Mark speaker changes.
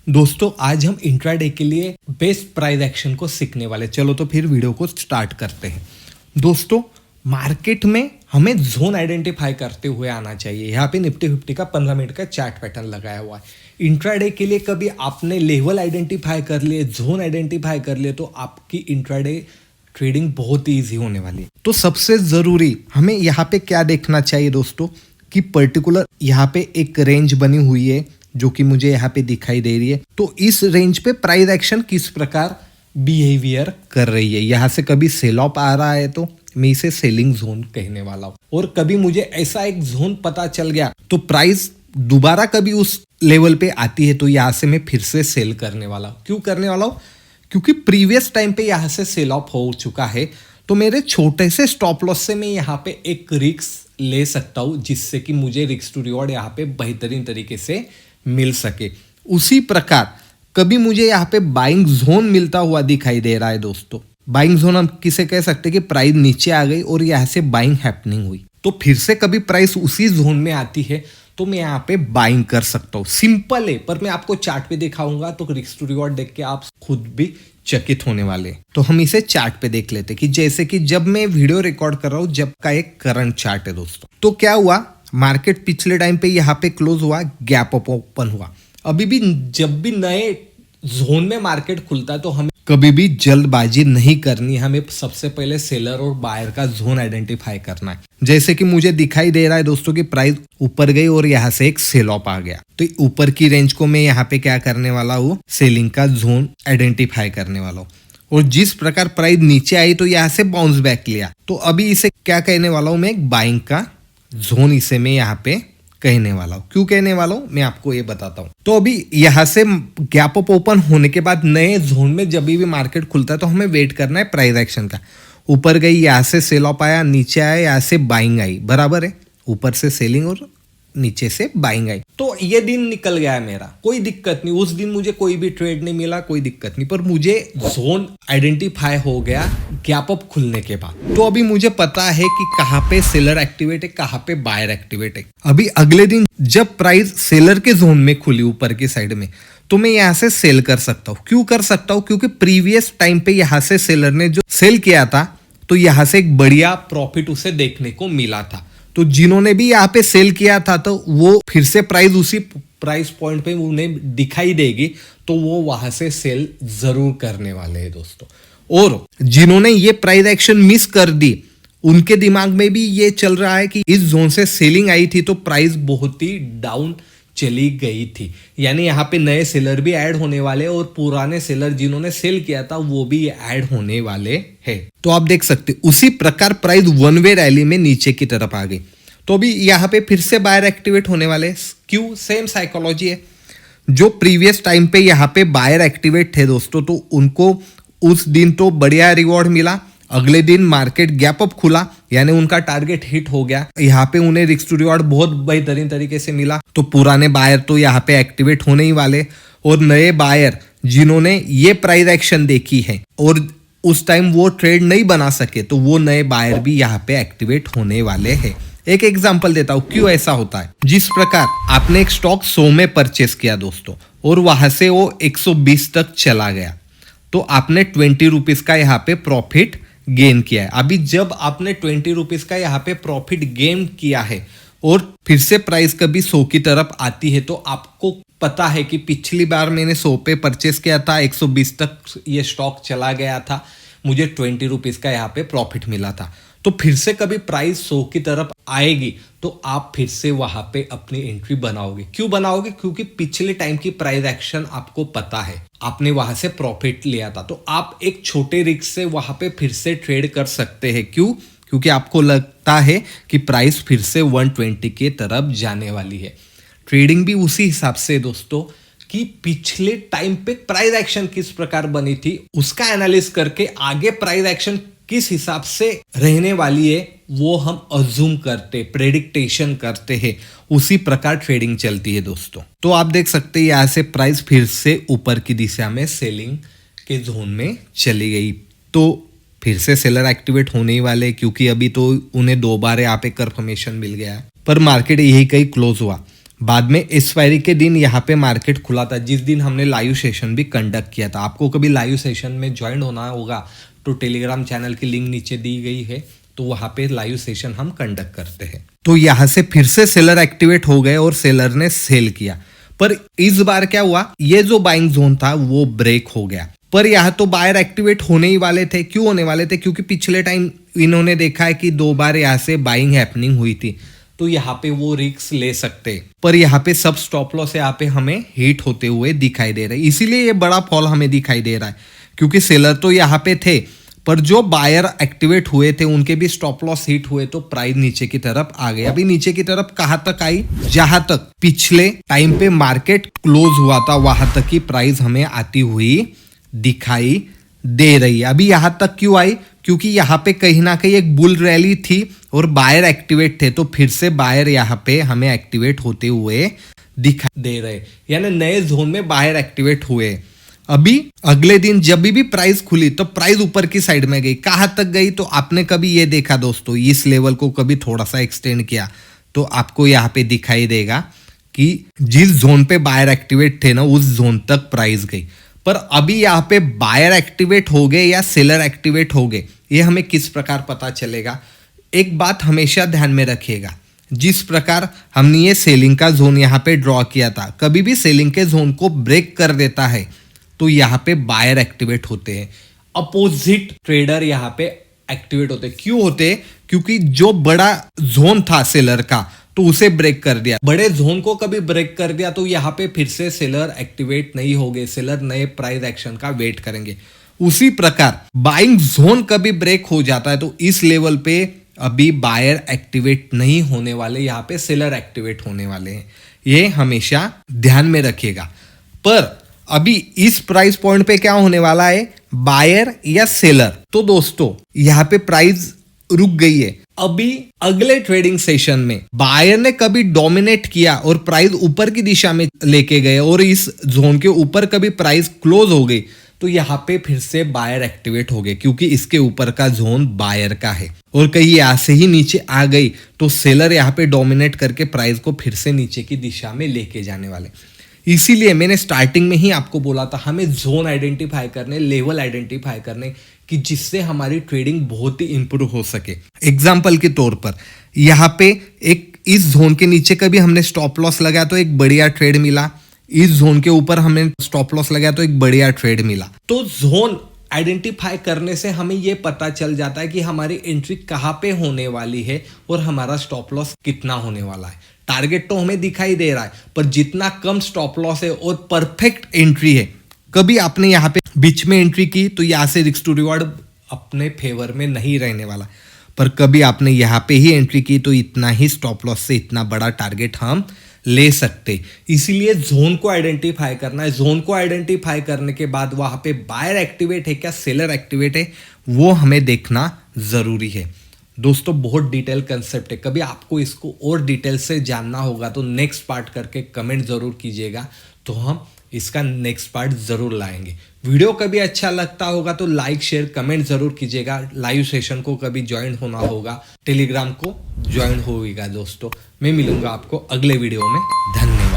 Speaker 1: दोस्तों आज हम इंट्राडे के लिए बेस्ट प्राइस एक्शन को सीखने वाले। चलो तो फिर वीडियो को स्टार्ट करते हैं। दोस्तों मार्केट में हमें जोन आइडेंटिफाई करते हुए आना चाहिए। यहाँ पे निफ्टी 50 का 15 मिनट का चार्ट पैटर्न लगाया हुआ है। इंट्राडे के लिए कभी आपने लेवल आइडेंटिफाई कर लिए, जोन आइडेंटिफाई कर लिए, तो आपकी इंट्राडे ट्रेडिंग बहुत ईजी होने वाली है। तो सबसे जरूरी हमें यहाँ पे क्या देखना चाहिए दोस्तों कि पर्टिकुलर यहाँ पे एक रेंज बनी हुई है जो कि मुझे यहाँ पे दिखाई दे रही है। तो इस रेंज पे प्राइस एक्शन किस प्रकार बिहेवियर कर रही है। यहाँ से कभी सेल ऑफ आ रहा है तो मैं इसे सेलिंग जोन कहने वाला हूँ, और कभी मुझे ऐसा एक जोन पता चल गया तो प्राइस दोबारा कभी उस लेवल पे आती है तो यहाँ से मैं फिर से सेल करने वाला हूँ। क्यों करने वाला हूँ? क्योंकि प्रीवियस टाइम पे यहाँ से सेल ऑफ हो चुका है, तो मेरे छोटे से स्टॉप लॉस से मैं यहाँ पे एक रिस्क ले सकता हूँ, जिससे कि मुझे रिस्क टू रिवॉर्ड यहाँ पे बेहतरीन तरीके से मिल सके। उसी प्रकार कभी मुझे यहाँ पे बाइंग जोन मिलता हुआ दिखाई दे रहा है। दोस्तों बाइंग जोन हम किसे कह सकते हैं कि प्राइस नीचे आ गई और यहाँ से बाइंग हैपनिंग हुई, तो फिर से कभी प्राइस उसी जोन में आती है तो मैं यहाँ पे बाइंग कर सकता हूँ। सिंपल है, पर मैं आपको चार्ट पे दिखाऊंगा तो रिस्क टू रिवॉर्ड देख के आप खुद भी चकित होने वाले। तो हम इसे चार्ट पे देख लेते कि जैसे कि जब मैं वीडियो रिकॉर्ड कर रहा हूँ जब का एक करंट चार्ट है दोस्तों। तो क्या हुआ, मार्केट पिछले टाइम पे यहाँ पे क्लोज हुआ, गैप अप ओपन हुआ। अभी भी जब भी नए जोन में मार्केट खुलता है तो हमें कभी भी जल्दबाजी नहीं करनी। हमें सबसे पहले सेलर और बायर का जोन आइडेंटिफाई करना है। जैसे कि मुझे दिखाई दे रहा है दोस्तों कि प्राइस ऊपर गई और यहाँ से एक सेल ऑफ आ गया, तो ऊपर की रेंज को मैं यहाँ पे क्या करने वाला हूँ, सेलिंग का जोन आइडेंटिफाई करने वाला हूँ। और जिस प्रकार प्राइस नीचे आई तो यहाँ से बाउंस बैक लिया, तो अभी इसे क्या कहने वाला हूँ मैं, एक बाइंग का जोन इसे मैं यहाँ पे कहने वाला हूँ। क्यों कहने वाला हूँ मैं आपको ये बताता हूँ। तो अभी यहाँ से गैप अप ओपन होने के बाद नए जोन में जब भी मार्केट खुलता है तो हमें वेट करना है प्राइस एक्शन का। ऊपर गई, यहाँ से सेल ऑफ आया, नीचे आया, यहाँ से बाइंग आई, बराबर है। ऊपर से सेलिंग और नीचे से बाइंग आई, तो ये दिन निकल गया है मेरा, कोई दिक्कत नहीं। उस दिन मुझे कोई भी ट्रेड नहीं मिला, कोई दिक्कत नहीं, पर मुझे जोन आइडेंटिफाई हो गया गैप अप खुलने के बाद। तो अभी मुझे पता है कि कहाँ पे सेलर एक्टिवेट है, कहाँ पे बायर एक्टिवेट है। अभी अगले दिन जब प्राइस सेलर के जोन में खुली ऊपर की साइड में, तो मैं यहाँ से सेल कर सकता हूँ। क्यों कर सकता हूँ? क्योंकि प्रीवियस टाइम पे यहाँ से सेलर ने जो सेल किया था तो यहाँ से एक बढ़िया प्रॉफिट उसे देखने को मिला था। तो जिन्होंने भी यहाँ पे सेल किया था तो वो फिर से प्राइस उसी प्राइस पॉइंट पे उन्हें दिखाई देगी, तो वो वहां से सेल जरूर करने वाले हैं दोस्तों। और जिन्होंने ये प्राइस एक्शन मिस कर दी उनके दिमाग में भी ये चल रहा है कि इस जोन से सेलिंग आई थी तो प्राइस बहुत ही डाउन चली गई थी, यानी यहाँ पे नए सेलर भी ऐड होने वाले और पुराने सेलर जिन्होंने सेल किया था वो भी ऐड होने वाले हैं। तो आप देख सकते उसी प्रकार प्राइस वन वे रैली में नीचे की तरफ आ गई, तो अभी यहाँ पे फिर से बायर एक्टिवेट होने वाले। क्यों? सेम साइकोलॉजी है। जो प्रीवियस टाइम पे यहाँ पे बायर एक्टिवेट थे दोस्तों, तो उनको उस दिन तो बढ़िया रिवॉर्ड मिला। अगले दिन मार्केट गैप अप खुला, यानी उनका टारगेट हिट हो गया। यहाँ पे उन्हें रिस्क टू रिवॉर्ड बहुत बेहतरीन तरीके से मिला। तो पुराने बायर तो यहाँ पे एक्टिवेट होने ही वाले, और नए बायर जिन्होंने ये प्राइस एक्शन देखी है और उस टाइम वो ट्रेड नहीं बना सके, तो वो नए बायर भी यहाँ पे एक्टिवेट होने वाले हैं। एक एग्जांपल देता हूं क्यों ऐसा होता है। जिस प्रकार आपने एक स्टॉक 100 में परचेस किया दोस्तों और वहां से वो 120 तक चला गया, तो आपने 20 रुपीज का यहाँ पे प्रॉफिट गेन किया है। अभी जब आपने 20 रुपीज का यहाँ पे प्रॉफिट गेन किया है और फिर से प्राइस कभी 100 की तरफ आती है, तो आपको पता है कि पिछली बार मैंने 100 पे परचेस किया था, 120 तक ये स्टॉक चला गया था, मुझे 20 रुपीज का यहाँ पे प्रॉफिट मिला था। तो फिर से कभी प्राइस 100 की तरफ आएगी तो आप फिर से वहां पे अपनी एंट्री बनाओगे। क्यों बनाओगे? क्योंकि पिछले टाइम की प्राइस एक्शन आपको पता है, आपने वहां से प्रॉफिट लिया था, तो आप एक छोटे रिस्क से वहां पे फिर से ट्रेड कर सकते हैं। क्यों? क्योंकि आपको लगता है कि प्राइस फिर से 120 के तरफ जाने वाली है। ट्रेडिंग भी उसी हिसाब से दोस्तों कि पिछले टाइम पे प्राइस एक्शन किस प्रकार बनी थी उसका एनालिसिस करके आगे प्राइस एक्शन किस हिसाब से रहने वाली है वो हम अज्यूम करते, प्रेडिक्टेशन करते हैं, उसी प्रकार ट्रेडिंग चलती है दोस्तों। तो आप देख सकते हैं यहाँ से प्राइस फिर से ऊपर की दिशा में सेलिंग के जोन में चली गई, तो फिर से सेलर एक्टिवेट होने ही वाले, क्योंकि अभी तो उन्हें 2 बार यहाँ पे कंफर्मेशन मिल गया है। पर मार्केट यही कहीं क्लोज हुआ। बाद में एक्सपायरी के दिन यहाँ पे मार्केट खुला था, जिस दिन हमने लाइव सेशन भी कंडक्ट किया था। आपको कभी लाइव सेशन में ज्वाइन होना होगा तो टेलीग्राम चैनल की लिंक नीचे दी गई है, तो वहां पे लाइव सेशन हम कंडक्ट करते हैं। तो यहाँ से फिर से सेलर एक्टिवेट हो गए और सेलर ने सेल किया, पर इस बार क्या हुआ, ये जो बाइंग जोन था वो ब्रेक हो गया। पर यहाँ तो बायर एक्टिवेट होने ही वाले थे। क्यों होने वाले थे? क्योंकि पिछले टाइम इन्होंने देखा है कि 2 बार यहाँ से बाइंग हैपनिंग हुई थी, तो यहाँ पे वो रिस्क ले सकते। पर यहाँ पे सब स्टॉप लॉस यहाँ पे हमें हिट होते हुए दिखाई दे रहे, इसीलिए ये बड़ा फॉल हमें दिखाई दे रहा है। क्योंकि सेलर तो यहाँ पे थे, पर जो बायर एक्टिवेट हुए थे उनके भी स्टॉप लॉस हिट हुए, तो प्राइस नीचे की तरफ आ गई। अभी नीचे की तरफ कहां तक आई? जहां तक पिछले टाइम पे मार्केट क्लोज हुआ था वहां तक की प्राइस हमें आती हुई दिखाई दे रही है। अभी यहां तक क्यों आई? क्योंकि यहाँ पे कहीं ना कहीं एक बुल रैली थी और बायर एक्टिवेट थे, तो फिर से बायर यहाँ पे हमें एक्टिवेट होते हुए दिखाई दे रहे, यानी नए जोन में बायर एक्टिवेट हुए। अभी अगले दिन जब भी प्राइस खुली तो प्राइस ऊपर की साइड में गई। कहां तक गई? तो आपने कभी ये देखा दोस्तों, इस लेवल को कभी थोड़ा सा एक्सटेंड किया तो आपको यहाँ पे दिखाई देगा कि जिस जोन पे बायर एक्टिवेट थे ना, उस जोन तक प्राइस गई। पर अभी यहाँ पे बायर एक्टिवेट हो गए या सेलर एक्टिवेट हो गए, ये हमें किस प्रकार पता चलेगा? एक बात हमेशा ध्यान में रखिएगा, जिस प्रकार हमने ये सेलिंग का जोन यहाँ पे ड्रॉ किया था, कभी भी सेलिंग के जोन को ब्रेक कर देता है तो यहाँ पे बायर एक्टिवेट होते हैं, अपोजिट ट्रेडर यहाँ पे एक्टिवेट होते हैं। क्यों होते? क्योंकि जो बड़ा जोन था सेलर का तो उसे ब्रेक कर दिया। बड़े जोन को कभी ब्रेक कर दिया तो यहाँ पे फिर से सेलर एक्टिवेट नहीं होंगे, सेलर नए प्राइस एक्शन का वेट करेंगे। उसी प्रकार बाइंग जोन कभी ब्रेक हो जाता है तो इस लेवल पे अभी बायर एक्टिवेट नहीं होने वाले, यहाँ पे सेलर एक्टिवेट होने वाले हैं। ये हमेशा ध्यान में रखिएगा। पर अभी इस प्राइस पॉइंट पे क्या होने वाला है, बायर या सेलर? तो दोस्तों यहाँ पे प्राइस रुक गई है। अभी अगले ट्रेडिंग सेशन में बायर ने कभी डोमिनेट किया और प्राइस ऊपर की दिशा में लेके गए और इस जोन के ऊपर कभी प्राइस क्लोज हो गई तो यहाँ पे फिर से बायर एक्टिवेट हो गए, क्योंकि इसके ऊपर का जोन बायर का है। और कहीं यहाँ से ही नीचे आ गई तो सेलर यहाँ पे डोमिनेट करके प्राइस को फिर से नीचे की दिशा में लेके जाने वाले। इसीलिए मैंने स्टार्टिंग में ही आपको बोला था हमें जोन आइडेंटिफाई करने, लेवल आइडेंटिफाई करने, कि जिससे हमारी ट्रेडिंग बहुत ही इंप्रूव हो सके। एग्जाम्पल के तौर पर यहाँ पे एक इस जोन के नीचे कभी हमने स्टॉप लॉस लगाया तो एक बढ़िया ट्रेड मिला, इस जोन के ऊपर हमने स्टॉप लॉस लगाया तो एक बढ़िया ट्रेड मिला। तो जोन आइडेंटिफाई करने से हमें यह पता चल जाता है कि हमारी एंट्री कहाँ पे होने वाली है और हमारा स्टॉप लॉस कितना होने वाला है। टारगेट तो हमें दिखाई दे रहा है, पर जितना कम स्टॉप लॉस है और परफेक्ट एंट्री है। कभी आपने यहाँ पे बीच में एंट्री की तो यहाँ से रिस्क टू रिवॉर्ड अपने फेवर में नहीं रहने वाला, पर कभी आपने यहाँ पे ही एंट्री की तो इतना ही स्टॉप लॉस से इतना बड़ा टारगेट हम ले सकते। इसीलिए जोन को आइडेंटिफाई करना है। जोन को आइडेंटिफाई करने के बाद वहां पे बायर एक्टिवेट है क्या, सेलर एक्टिवेट है, वो हमें देखना जरूरी है। दोस्तों बहुत डिटेल कंसेप्ट है, कभी आपको इसको और डिटेल से जानना होगा तो नेक्स्ट पार्ट करके कमेंट जरूर कीजिएगा, तो हम इसका नेक्स्ट पार्ट जरूर लाएंगे। वीडियो कभी अच्छा लगता होगा तो लाइक शेयर कमेंट जरूर कीजिएगा। लाइव सेशन को कभी ज्वाइन होना होगा, टेलीग्राम को ज्वाइन होगा दोस्तों। मैं मिलूंगा आपको अगले वीडियो में। धन्यवाद।